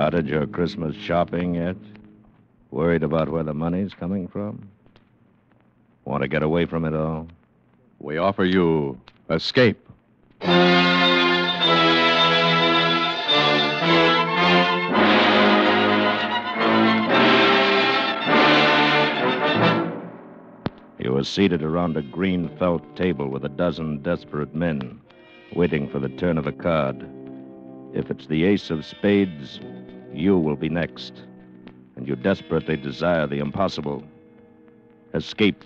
Started your Christmas shopping yet? Worried about where the money's coming from? Want to get away from it all? We offer you escape. You were seated around a green felt table with a dozen desperate men, waiting for the turn of a card. If it's the ace of spades, you will be next. And you desperately desire the impossible. Escape.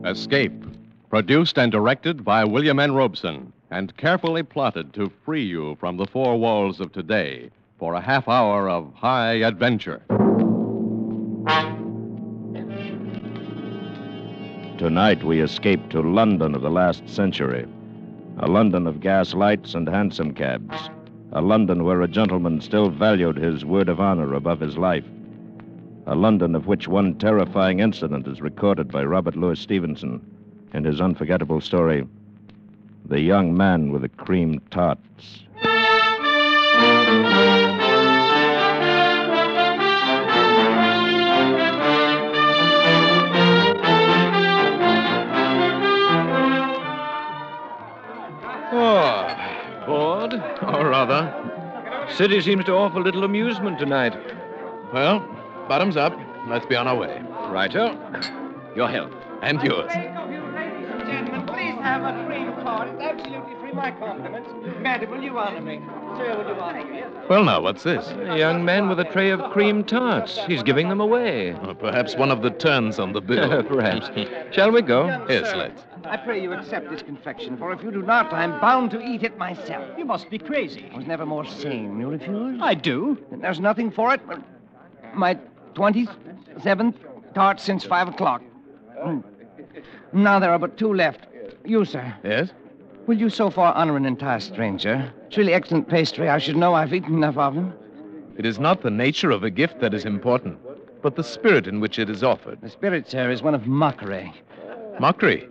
Escape. Produced and directed by William N. Robeson, and carefully plotted to free you from the four walls of today for a half hour of high adventure. Tonight we escape to London of the last century. A London of gas lights and hansom cabs. A London where a gentleman still valued his word of honor above his life. A London of which one terrifying incident is recorded by Robert Louis Stevenson in his unforgettable story, The Young Man with the Cream Tarts. Oh, bored? Or rather. City seems to offer little amusement tonight. Well, bottoms up. Let's be on our way. Righto. Your health. And yours. Gentlemen, please have a cream tart. It's absolutely free. My compliments. Madam, will you honor me? Sir, will you honor me? Well, now, what's this? A young man with a tray of cream tarts. He's giving them away. Perhaps one of the turns on the bill. Perhaps. Shall we go? Yes, Sir, let's. I pray you accept this confection, for if you do not, I'm bound to eat it myself. You must be crazy. I was never more sane. You refuse? I do. Then there's nothing for it but my 27th tart since 5 o'clock. Now there are but 2 left. You, sir. Yes? Will you so far honor an entire stranger? It's really excellent pastry. I should know I've eaten enough of them. It is not the nature of a gift that is important, but the spirit in which it is offered. The spirit, sir, is one of mockery. Mockery?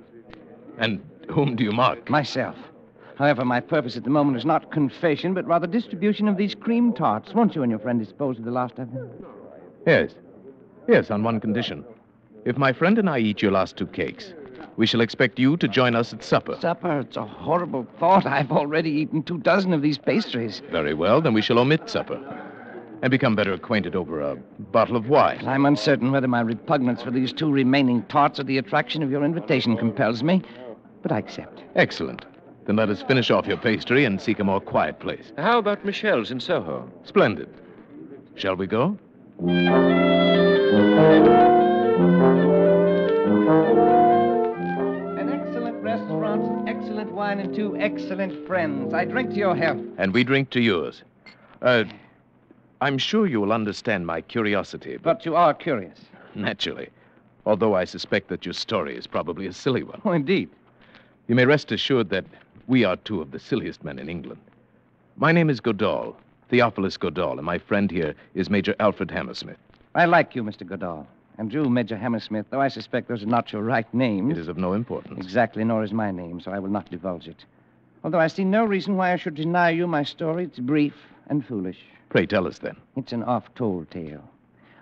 And whom do you mock? Myself. However, my purpose at the moment is not confession, but rather distribution of these cream tarts. Won't you and your friend dispose of the last of them? Yes. Yes, on one condition. If my friend and I eat your last 2 cakes, we shall expect you to join us at supper. Supper? It's a horrible thought. I've already eaten 2 dozen of these pastries. Very well, then we shall omit supper and become better acquainted over a bottle of wine. I'm uncertain whether my repugnance for these 2 remaining tarts or the attraction of your invitation compels me, but I accept. Excellent. Then let us finish off your pastry and seek a more quiet place. How about Michelle's in Soho? Splendid. Shall we go? An excellent restaurant, excellent wine, and 2 excellent friends. I drink to your health. And we drink to yours. I'm sure you will understand my curiosity, But you are curious. naturally, although I suspect that your story is probably a silly one. Oh, indeed. You may rest assured that we are 2 of the silliest men in England. My name is Goodall, Theophilus Goodall, and my friend here is Major Alfred Hammersmith. I like you, Mr. Goodall. And you, Major Hammersmith, though I suspect those are not your right names. It is of no importance. Exactly, nor is my name, so I will not divulge it. Although I see no reason why I should deny you my story. It's brief and foolish. Pray tell us then. It's an oft-told tale.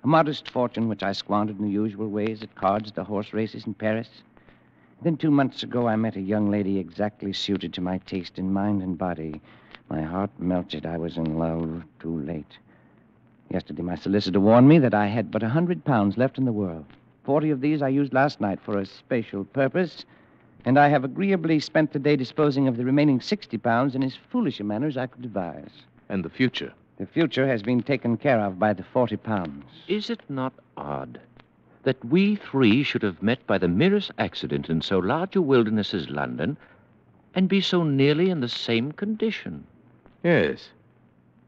A modest fortune which I squandered in the usual ways at cards, the horse races in Paris. Then 2 months ago, I met a young lady exactly suited to my taste in mind and body. My heart melted. I was in love too late. Yesterday, my solicitor warned me that I had but £100 left in the world. 40 of these I used last night for a special purpose, and I have agreeably spent the day disposing of the remaining £60 in as foolish a manner as I could devise. And the future? The future has been taken care of by the £40. Is it not odd that we 3 should have met by the merest accident in so large a wilderness as London and be so nearly in the same condition? Yes.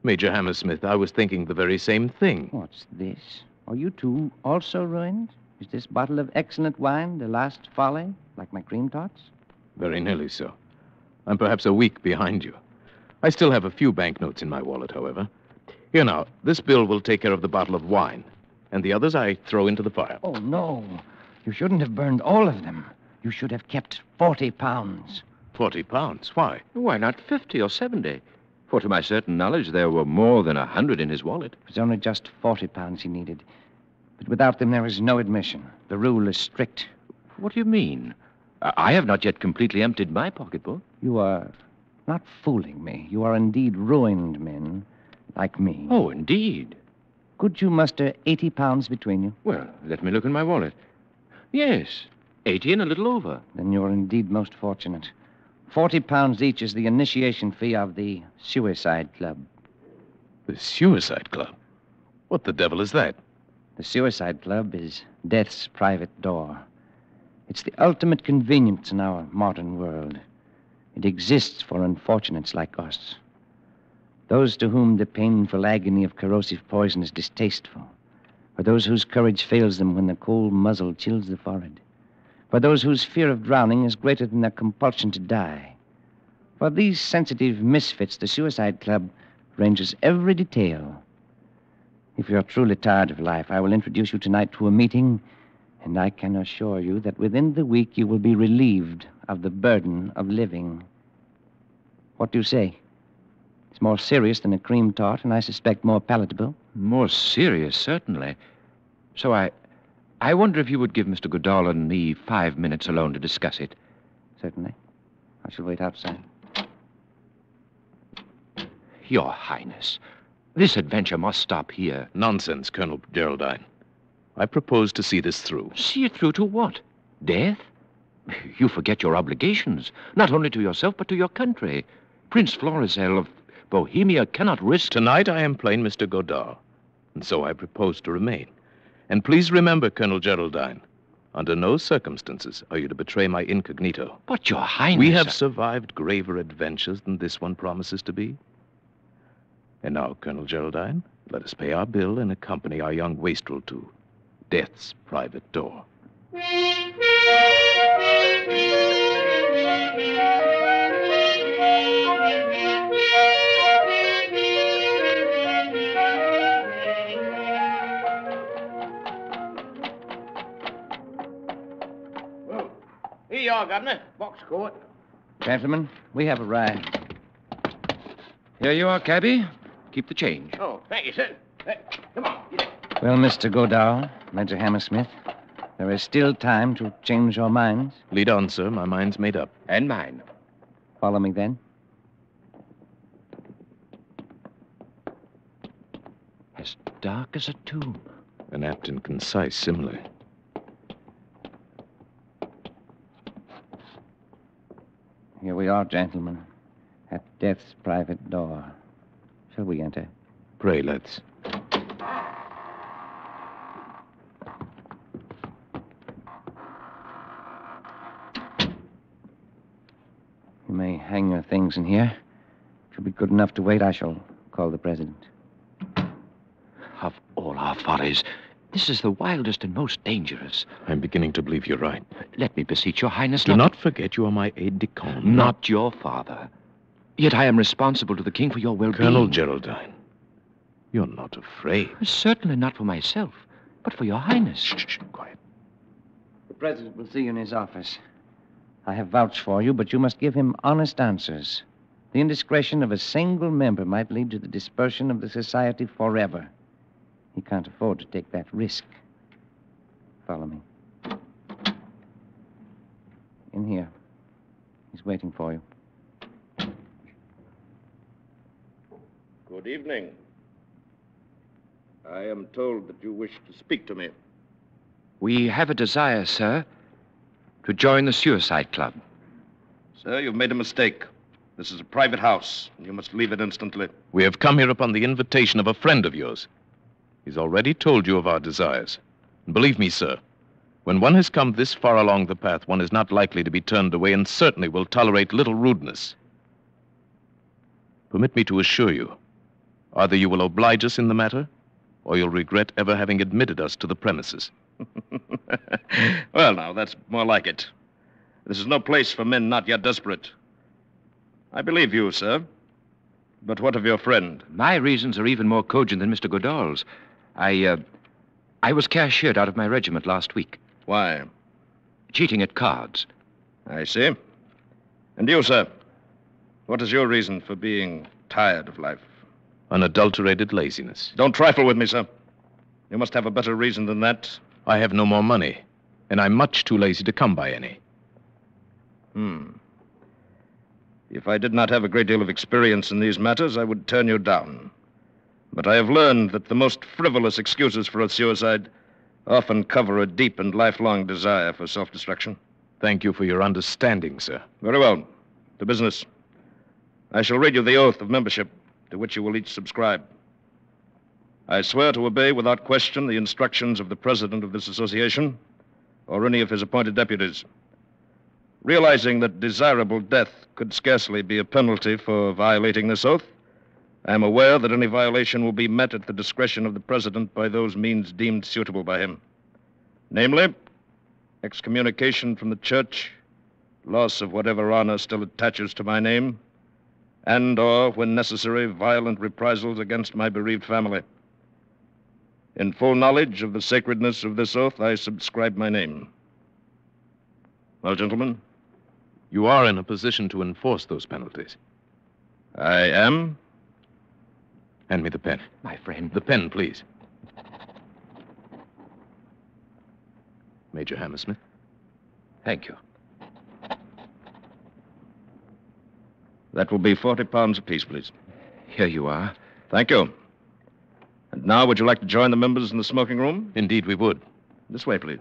Major Hammersmith, I was thinking the very same thing. What's this? Are you 2 also ruined? Is this bottle of excellent wine the last folly, like my cream tarts? Very nearly so. I'm perhaps a week behind you. I still have a few banknotes in my wallet, however. Here now, this bill will take care of the bottle of wine, and the others I throw into the fire. Oh, no. You shouldn't have burned all of them. You should have kept £40. £40? Why? Why not 50 or 70? For to my certain knowledge, there were more than 100 in his wallet. It was only just 40 pounds he needed. But without them, there is no admission. The rule is strict. What do you mean? I have not yet completely emptied my pocketbook. You are not fooling me. You are indeed ruined men, like me. Oh, indeed. Could you muster 80 pounds between you? Well, let me look in my wallet. Yes, 80 and a little over. Then you are indeed most fortunate. 40 pounds each is the initiation fee of the Suicide Club. The Suicide Club? What the devil is that? The Suicide Club is death's private door. It's the ultimate convenience in our modern world. It exists for unfortunates like us. Those to whom the painful agony of corrosive poison is distasteful. For those whose courage fails them when the cold muzzle chills the forehead. For those whose fear of drowning is greater than their compulsion to die. For these sensitive misfits, the Suicide Club arranges every detail. If you're truly tired of life, I will introduce you tonight to a meeting, and I can assure you that within the week you will be relieved of the burden of living. What do you say? It's more serious than a cream tart, and I suspect more palatable. More serious, certainly. So I wonder if you would give Mr. Goodall and me 5 minutes alone to discuss it. Certainly. I shall wait outside. Your Highness, this adventure must stop here. Nonsense, Colonel Geraldine. I propose to see this through. See it through to what? Death? You forget your obligations, not only to yourself, but to your country. Prince Florizel of Bohemia cannot risk... Tonight I am plain Mr. Godard, and so I propose to remain. And please remember, Colonel Geraldine, under no circumstances are you to betray my incognito. But, Your Highness... We have survived graver adventures than this one promises to be. And now, Colonel Geraldine, let us pay our bill and accompany our young wastrel to death's private door. Here you are, Governor. Box court. Gentlemen, we have arrived. Here you are, cabby. Keep the change. Oh, thank you, sir. Come on. Get it. Well, Mr. Godall, Major Hammersmith, there is still time to change your minds. Lead on, sir. My mind's made up. And mine. Follow me, then. As dark as a tomb. An apt and concise simile. Here we are, gentlemen, at death's private door. Shall we enter? Pray, let's. You may hang your things in here. If you'll be good enough to wait, I shall call the president. Of all our follies, this is the wildest and most dangerous. I'm beginning to believe you're right. Let me beseech your Highness Do not forget you are my aide-de-camp. Not your father. Yet I am responsible to the king for your well-being. Colonel Geraldine, you're not afraid. Certainly not for myself, but for your Highness. Shh, quiet. The president will see you in his office. I have vouched for you, but you must give him honest answers. The indiscretion of a single member might lead to the dispersion of the society forever. He can't afford to take that risk. Follow me. In here. He's waiting for you. Good evening. I am told that you wish to speak to me. We have a desire, sir, to join the Suicide Club. Sir, you've made a mistake. This is a private house, and you must leave it instantly. We have come here upon the invitation of a friend of yours. He's already told you of our desires. And believe me, sir, when one has come this far along the path, one is not likely to be turned away and certainly will tolerate little rudeness. Permit me to assure you, either you will oblige us in the matter, or you'll regret ever having admitted us to the premises. Well, now, that's more like it. This is no place for men not yet desperate. I believe you, sir. But what of your friend? My reasons are even more cogent than Mr. Goodall's. I was cashiered out of my regiment last week. Why? Cheating at cards. I see. And you, sir? What is your reason for being tired of life. Unadulterated laziness. Don't trifle with me, sir. You must have a better reason than that. I have no more money, and I'm much too lazy to come by any. If I did not have a great deal of experience in these matters, I would turn you down. But I have learned that the most frivolous excuses for a suicide often cover a deep and lifelong desire for self-destruction. Thank you for your understanding, sir. Very well. To business. I shall read you the oath of membership to which you will each subscribe. I swear to obey without question the instructions of the president of this association or any of his appointed deputies. Realizing that desirable death could scarcely be a penalty for violating this oath, I am aware that any violation will be met at the discretion of the president by those means deemed suitable by him. Namely, excommunication from the church, loss of whatever honor still attaches to my name, and, or, when necessary, violent reprisals against my bereaved family. In full knowledge of the sacredness of this oath, I subscribe my name. Well, gentlemen? You are in a position to enforce those penalties. I am. Hand me the pen. My friend. The pen, please. Major Hammersmith. Thank you. That will be 40 pounds apiece, please. Here you are. Thank you. And now, would you like to join the members in the smoking room? Indeed, we would. This way, please.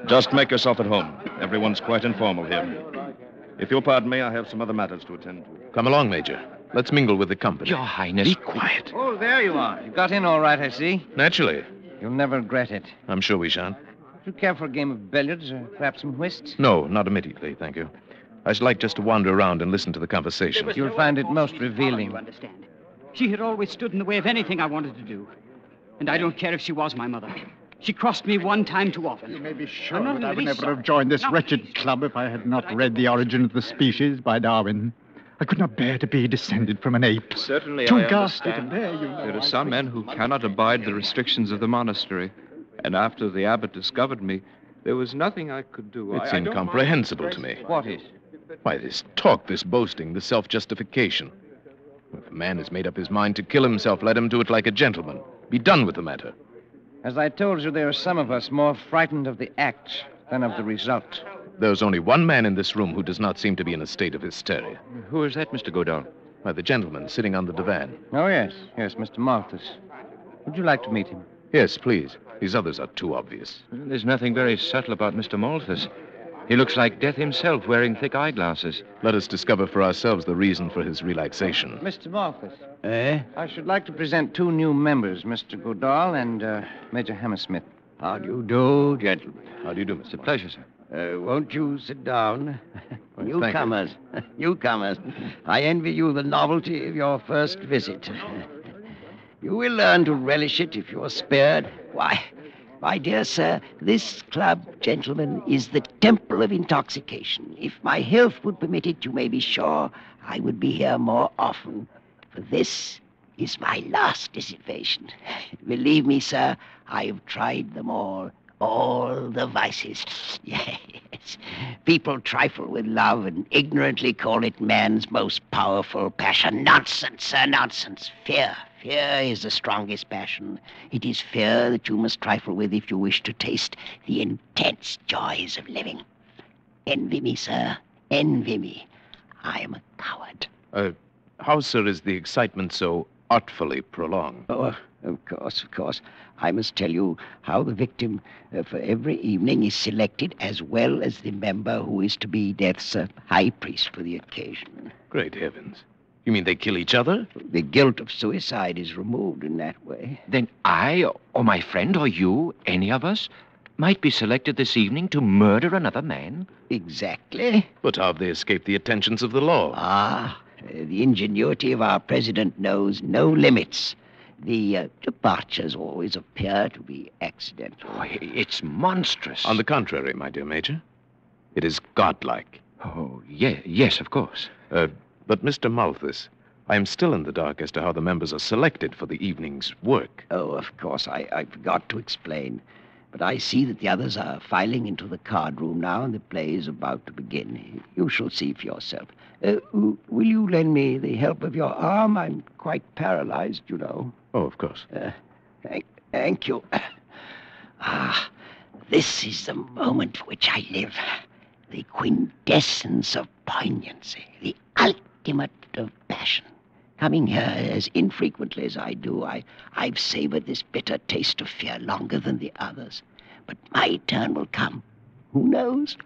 Just make yourself at home. Everyone's quite informal here. If you'll pardon me, I have some other matters to attend to. Come along, Major. Let's mingle with the company. Your Highness. Be quiet. Oh, there you are. You got in all right, I see. Naturally. You'll never regret it. I'm sure we shan't. Would you care for a game of billiards or perhaps some whist? No, not immediately, thank you. I should like just to wander around and listen to the conversation. You'll find it most revealing. You understand. She had always stood in the way of anything I wanted to do. And I don't care if she was my mother. She crossed me one time too often. You may be sure I'm not that I in the would least never have sorry. joined this No, wretched please. club if I had not read The Origin of the Species by Darwin. I could not bear to be descended from an ape. Certainly, Too I ghastly to understand. bear, you know. There are some men who cannot abide the restrictions of the monastery. And after the abbot discovered me, there was nothing I could do. It's I don't incomprehensible mind to me. What is? Why, this talk, this boasting, this self-justification. If a man has made up his mind to kill himself, let him do it like a gentleman. Be done with the matter. As I told you, there are some of us more frightened of the act than of the result. There's only one man in this room who does not seem to be in a state of hysteria. Who is that, Mr. Godall? Why, the gentleman sitting on the divan. Oh, yes. Yes, Mr. Malthus. Would you like to meet him? Yes, please. These others are too obvious. There's nothing very subtle about Mr. Malthus. He looks like death himself, wearing thick eyeglasses. Let us discover for ourselves the reason for his relaxation. Mr. Malthus. Eh? I should like to present two new members, Mr. Godall and Major Hammersmith. How do you do, gentlemen? How do you do, It's a Mr. pleasure, sir. Won't you sit down? Well, Newcomers. Newcomers. I envy you the novelty of your first visit. You will learn to relish it if you are spared. Why, my dear sir, this club, gentlemen, is the temple of intoxication. If my health would permit it, you may be sure I would be here more often. For this is my last dissipation. Believe me, sir, I have tried them all the vices. Yes. People trifle with love and ignorantly call it man's most powerful passion. Nonsense, sir, nonsense. Fear. Fear is the strongest passion. It is fear that you must trifle with if you wish to taste the intense joys of living. Envy me, sir. Envy me. I am a coward. How, sir, is the excitement so artfully prolonged? Oh, of course. I must tell you how the victim for every evening is selected, as well as the member who is to be death's high priest for the occasion. Great heavens. You mean they kill each other? The guilt of suicide is removed in that way. Then I, or my friend, or you, any of us, might be selected this evening to murder another man? Exactly. But how have they escaped the attentions of the law? The ingenuity of our president knows no limits. The departures always appear to be accidental. Oh, it's monstrous. On the contrary, my dear Major, it is godlike. Oh, yes, of course. But, Mr. Malthus, I am still in the dark as to how the members are selected for the evening's work. Oh, of course, I forgot to explain. But I see that the others are filing into the card room now, and the play is about to begin. You shall see for yourself. Will you lend me the help of your arm? I'm quite paralyzed, you know. Oh, of course. Thank you. This is the moment for which I live. The quintessence of poignancy, the ultimate of passion. Coming here as infrequently as I do, I've savored this bitter taste of fear longer than the others. But my turn will come. Who knows?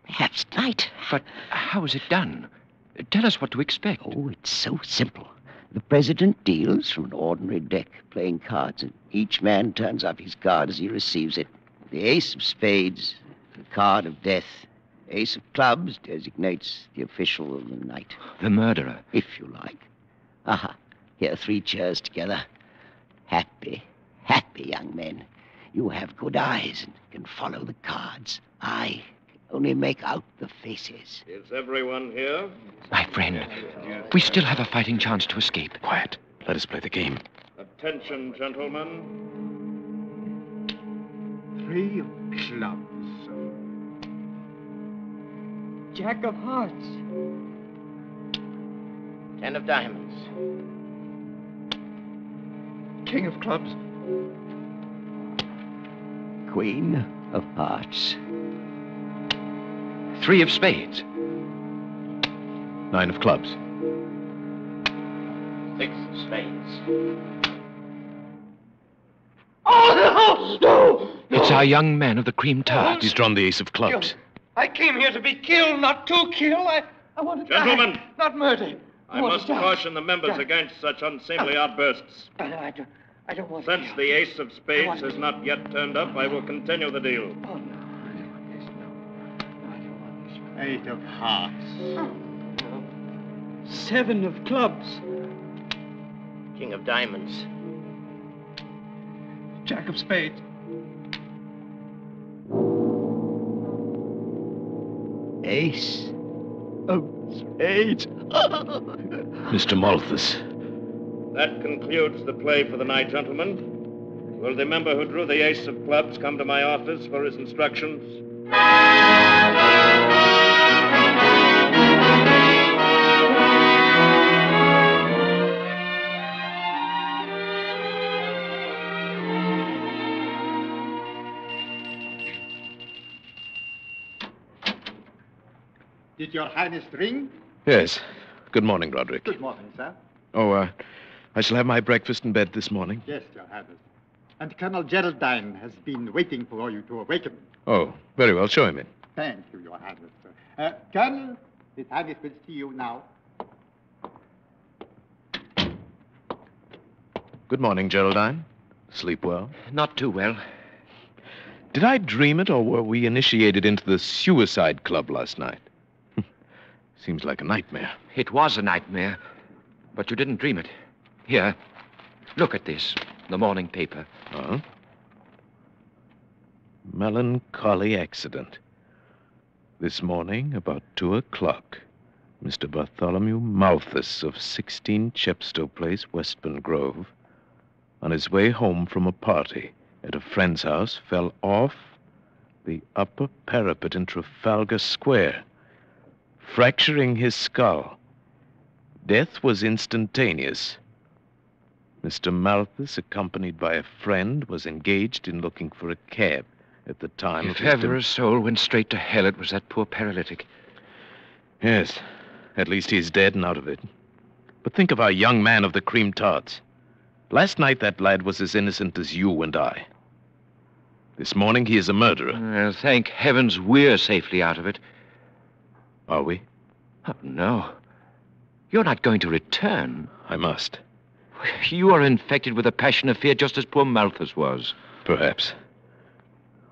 Perhaps tonight. But how is it done? Tell us what to expect. Oh, it's so simple. The president deals from an ordinary deck, playing cards, and each man turns up his card as he receives it. The ace of spades, the card of death. Ace of clubs designates the official of the night. The murderer. If you like. Here, 3 chairs together. Happy young men. You have good eyes and can follow the cards. I can only make out the faces. Is everyone here? My friend, we still have a fighting chance to escape. Quiet. Let us play the game. Attention, gentlemen. 3 of clubs. Jack of hearts. 10 of diamonds. King of clubs. Queen of hearts. 3 of spades. 9 of clubs. 6 of spades. Oh, no! It's our young man of the cream tarts. He's drawn the ace of clubs. I came here to be killed, not to kill. I want to Gentlemen. die, not murder. I must caution the members against such unseemly outbursts. I don't want Since the ace of spades has not yet turned up, I will continue the deal. Oh, no. I don't want this. No. I don't want this. 8 of hearts. No. 7 of clubs. King of diamonds. Jack of spades. Ace of spades. Mr. Malthus. That concludes the play for the night, gentlemen. Will the member who drew the ace of clubs come to my office for his instructions? Did your highness ring? Yes. Good morning, Roderick. Good morning, sir. Oh, I shall have my breakfast in bed this morning. Yes, your highness. And Colonel Geraldine has been waiting for you to awaken. Oh, very well. Show him in. Thank you, your highness. Colonel, his highness will see you now. Good morning, Geraldine. Sleep well? Not too well. Did I dream it, or were we initiated into the suicide club last night? Seems like a nightmare. It was a nightmare, but you didn't dream it. Here, look at this, the morning paper. Huh? Melancholy accident. This morning, about 2 o'clock, Mr. Bartholomew Malthus of 16 Chepstow Place, Westbourne Grove, on his way home from a party at a friend's house, fell off the upper parapet in Trafalgar Square, fracturing his skull. Death was instantaneous. Mr. Malthus, accompanied by a friend, was engaged in looking for a cab at the time of If his... ever a soul went straight to hell, it was that poor paralytic. Yes, at least he's dead and out of it. But think of our young man of the cream tarts. Last night, that lad was as innocent as you and I. This morning, he is a murderer. Well, thank heavens we're safely out of it. Are we? Oh, no. You're not going to return. I must. You are infected with a passion of fear just as poor Malthus was. Perhaps.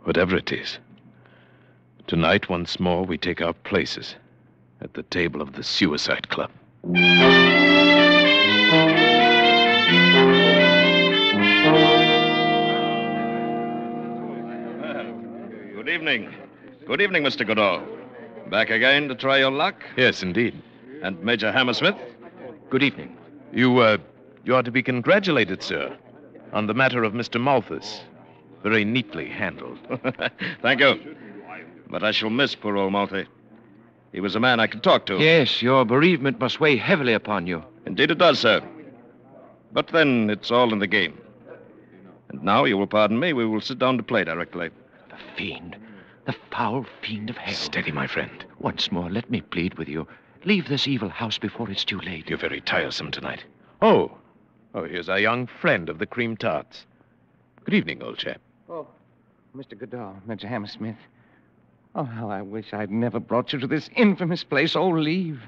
Whatever it is. Tonight, once more, we take our places at the table of the Suicide Club. Good evening. Good evening, Mr. Goodall. Back again to try your luck? Yes, indeed. And Major Hammersmith? Good evening. You are to be congratulated, sir, on the matter of Mr. Malthus. Very neatly handled. Thank you. But I shall miss poor old Maltby. He was a man I could talk to. Yes, your bereavement must weigh heavily upon you. Indeed it does, sir. But then it's all in the game. And now, you will pardon me, we will sit down to play directly. The fiend. The foul fiend of hell. Steady, my friend. Once more, let me plead with you. Leave this evil house before it's too late. You're very tiresome tonight. Oh, here's our young friend of the cream tarts. Good evening, old chap. Oh, Mr. Goodall, Major Hammersmith. Oh, how I wish I'd never brought you to this infamous place. Oh, leave.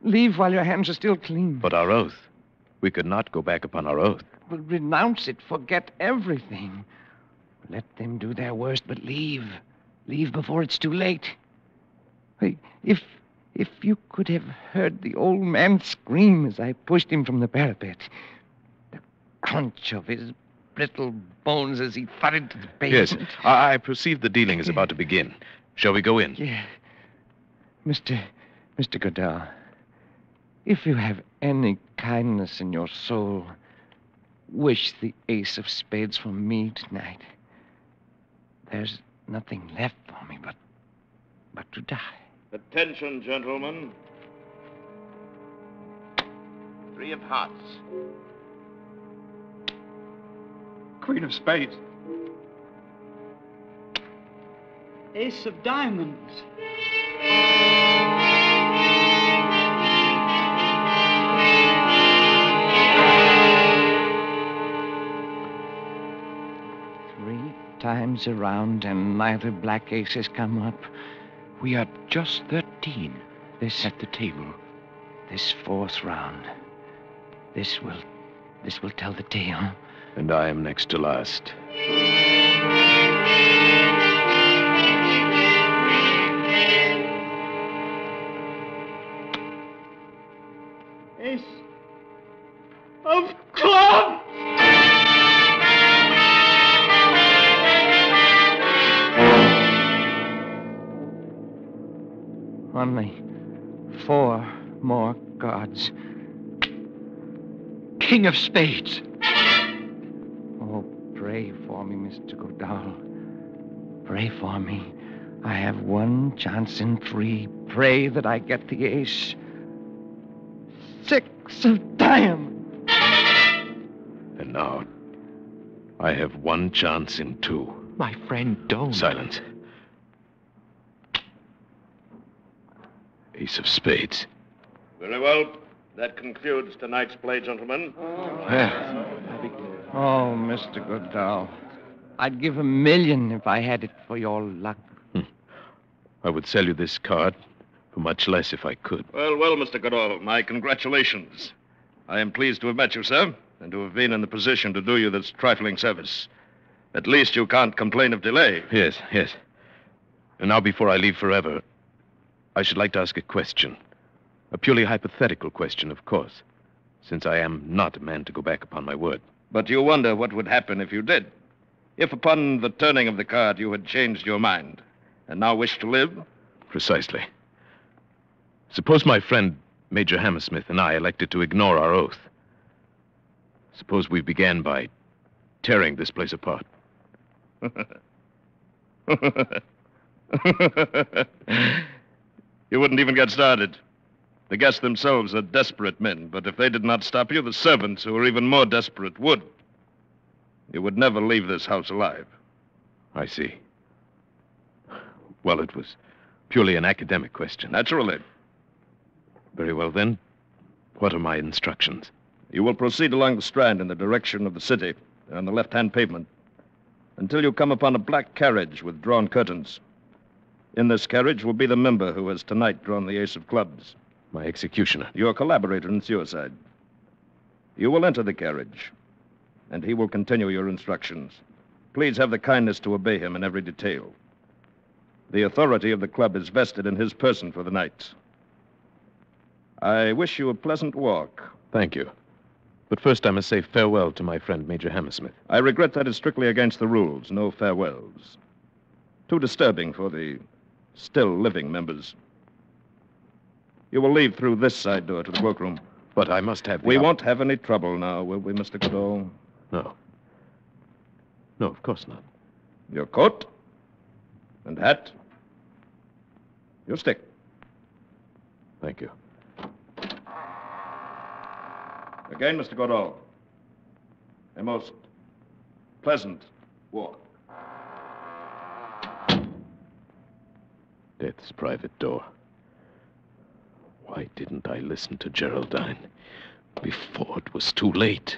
Leave while your hands are still clean. But our oath. We could not go back upon our oath. Well, renounce it. Forget everything. Let them do their worst, but leave. Leave before it's too late. Hey, if you could have heard the old man scream as I pushed him from the parapet, the crunch of his brittle bones as he thudded to the pavement. Yes, I perceive the dealing is about to begin. Shall we go in? Yeah. Mr. Goodall, if you have any kindness in your soul, wish the ace of spades for me tonight. There's nothing left for me but to die. Attention, gentlemen. 3 of hearts. Queen of spades. Ace of diamonds. Three times around and neither black ace has come up. We are just 13 at the table. This fourth round. This will tell the tale. And I am next to last. Ace of clubs! Only 4 more cards. King of spades. Oh, pray for me, Mr. Goodall. Pray for me. I have 1 chance in 3. Pray that I get the ace. 6 of diamonds. And now, I have 1 chance in 2. My friend, don't. Silence. Ace of spades. Very well. That concludes tonight's play, gentlemen. Oh, Mr. Goodall. I'd give $1 million if I had it for your luck. I would sell you this card for much less if I could. Well, Mr. Goodall, my congratulations. I am pleased to have met you, sir, and to have been in the position to do you this trifling service. At least you can't complain of delay. Yes. And now, before I leave forever, I should like to ask a question. A purely hypothetical question, of course, since I am not a man to go back upon my word. But you wonder what would happen if you did. If upon the turning of the card you had changed your mind and now wish to live? Precisely. Suppose my friend, Major Hammersmith, and I elected to ignore our oath. Suppose we began by tearing this place apart. You wouldn't even get started. The guests themselves are desperate men, but if they did not stop you, the servants, who are even more desperate, would. You would never leave this house alive. I see. Well, it was purely an academic question. Naturally. Very well, then. What are my instructions? You will proceed along the Strand in the direction of the city, on the left-hand pavement, until you come upon a black carriage with drawn curtains. In this carriage will be the member who has tonight drawn the ace of clubs. My executioner. Your collaborator in suicide. You will enter the carriage, and he will continue your instructions. Please have the kindness to obey him in every detail. The authority of the club is vested in his person for the night. I wish you a pleasant walk. Thank you. But first I must say farewell to my friend, Major Hammersmith. I regret that it's strictly against the rules. No farewells. Too disturbing for the still living members. You will leave through this side door to the workroom. But I must have We won't have any trouble now, will we, Mr. Goodall? No. No, of course not. Your coat and hat. Your stick. Thank you. Again, Mr. Goodall. A most pleasant walk. Death's private door. Why didn't I listen to Geraldine before it was too late?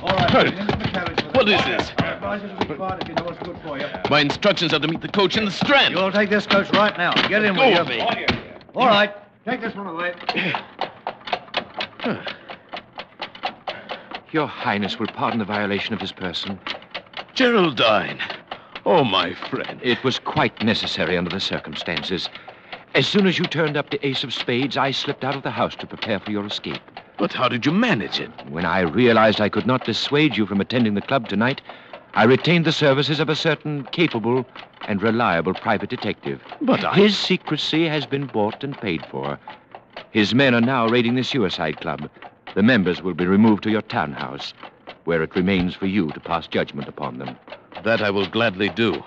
All right, into the carriage. What is this? Advise you to be quiet if you know what's good for you. My instructions are to meet the coach in the Strand. You'll take this coach right now. Get in Go with with you. me. All right, take this one away. Your Highness will pardon the violation of his person. Geraldine. Oh, my friend. It was quite necessary under the circumstances. As soon as you turned up the ace of spades, I slipped out of the house to prepare for your escape. But how did you manage it? When I realized I could not dissuade you from attending the club tonight, I retained the services of a certain capable and reliable private detective. But His secrecy has been bought and paid for. His men are now raiding the suicide club. The members will be removed to your townhouse, where it remains for you to pass judgment upon them. That I will gladly do,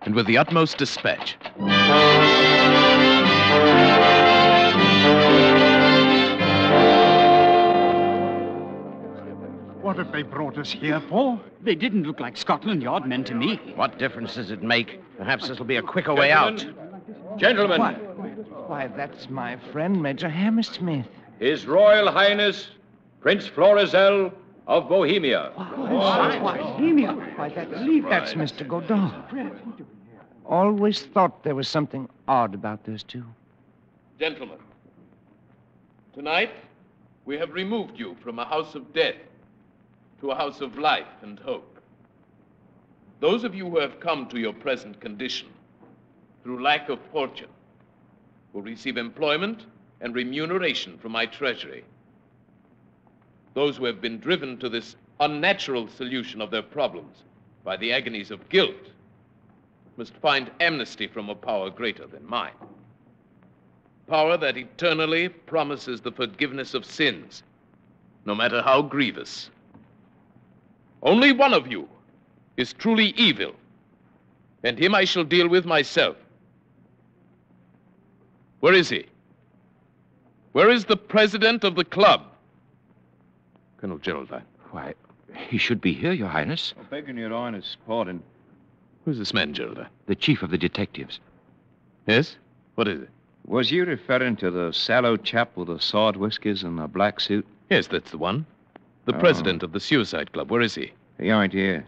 and with the utmost dispatch. What have they brought us here for? They didn't look like Scotland Yard men to me. What difference does it make? Perhaps this will be a quicker way out. Gentlemen, Why, that's my friend, Major Hammersmith. His Royal Highness, Prince Florizel of Bohemia. That's Mr. Godard. Always thought there was something odd about those two. Gentlemen, tonight we have removed you from a house of death to a house of life and hope. Those of you who have come to your present condition through lack of fortune will receive employment and remuneration from my treasury. Those who have been driven to this unnatural solution of their problems by the agonies of guilt must find amnesty from a power greater than mine. Power that eternally promises the forgiveness of sins, no matter how grievous. Only one of you is truly evil, and him I shall deal with myself. Where is he? Where is the president of the club? Colonel Geraldine. Why, he should be here, Your Highness. Begging your Highness pardon. Who's this man, Geraldine? The chief of the detectives. Yes? What is it? Was you referring to the sallow chap with the side whiskers and the black suit? Yes, that's the one. The president of the suicide club. Where is he? He ain't here.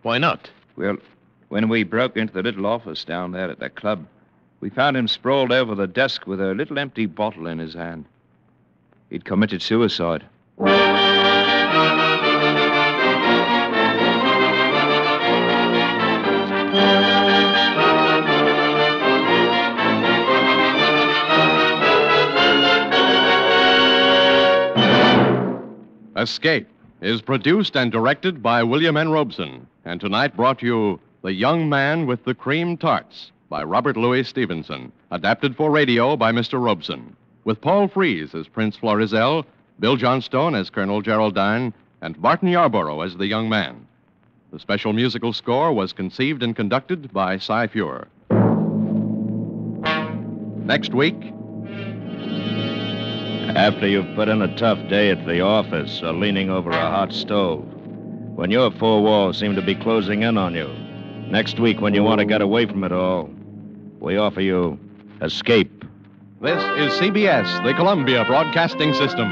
Why not? Well, when we broke into the little office down there at the club, we found him sprawled over the desk with a little empty bottle in his hand. He'd committed suicide. Escape is produced and directed by William N. Robeson, and tonight brought you The Young Man with the Cream Tarts by Robert Louis Stevenson, adapted for radio by Mr. Robeson, with Paul Frees as Prince Florizel, Bill Johnstone as Colonel Geraldine, and Barton Yarborough as the young man. The special musical score was conceived and conducted by Cy Feuer. Next week, After you've put in a tough day at the office or leaning over a hot stove, when your four walls seem to be closing in on you, next week when you want to get away from it all, we offer you Escape. this is CBS, the Columbia Broadcasting System.